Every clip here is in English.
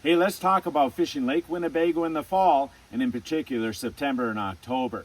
Hey, let's talk about fishing Lake Winnebago in the fall, and in particular September and October.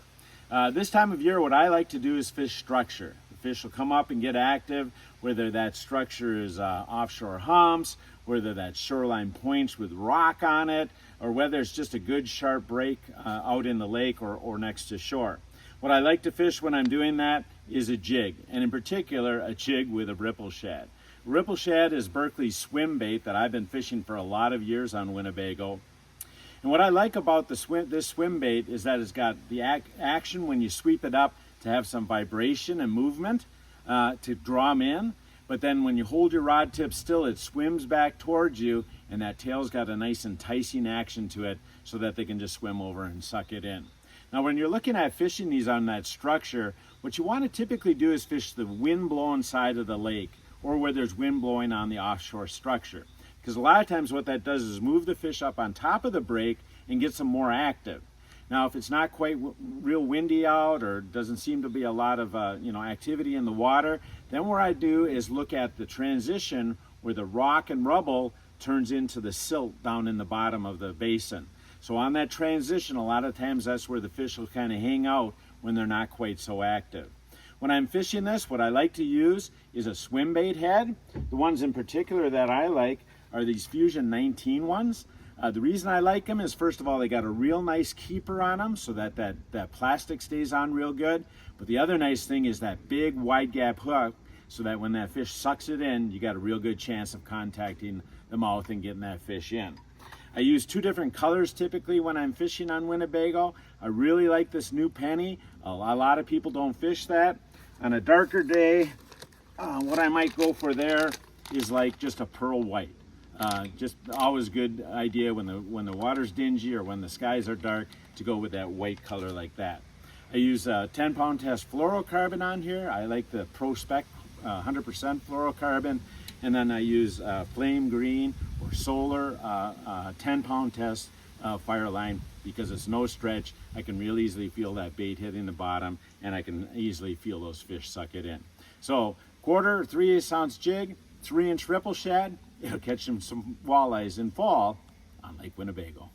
This time of year, what I like to do is fish structure. The fish will come up and get active, whether that structure is offshore humps, whether that's shoreline points with rock on it, or whether it's just a good sharp break out in the lake or next to shore. What I like to fish when I'm doing that is a jig, and in particular a jig with a ripple shad. Ripple shad is Berkeley's swim bait that I've been fishing for a lot of years on Winnebago. And what I like about this swim bait is that it's got the action when you sweep it up to have some vibration and movement to draw them in. But then when you hold your rod tip still, it swims back towards you, and that tail's got a nice enticing action to it so that they can just swim over and suck it in. Now when you're looking at fishing these on that structure, what you want to typically do is fish the wind-blown side of the lake, or where there's wind blowing on the offshore structure. Because a lot of times what that does is move the fish up on top of the break and gets them more active. Now if it's not quite real windy out or doesn't seem to be a lot of activity in the water, then what I do is look at the transition where the rock and rubble turns into the silt down in the bottom of the basin. So on that transition, a lot of times that's where the fish will kind of hang out when they're not quite so active. When I'm fishing this, what I like to use is a swim bait head. The ones in particular that I like are these Fusion 19 ones. The reason I like them is, first of all, they got a real nice keeper on them so that plastic stays on real good. But the other nice thing is that big wide gap hook, so that when that fish sucks it in, you got a real good chance of contacting the mouth and getting that fish in. I use two different colors typically when I'm fishing on Winnebago. I really like this new penny. A lot of people don't fish that. On a darker day, what I might go for there is like just a pearl white. Just always good idea when the water's dingy or when the skies are dark to go with that white color like that. I use a 10-pound test fluorocarbon on here. I like the Pro Spec 100% fluorocarbon. And then I use flame green or solar 10-pound test fire line, because it's no stretch. I can real easily feel that bait hitting the bottom, and I can easily feel those fish suck it in. So 1/4, 3/8 ounce jig, 3-inch ripple shad, it'll catch them some walleyes in fall on Lake Winnebago.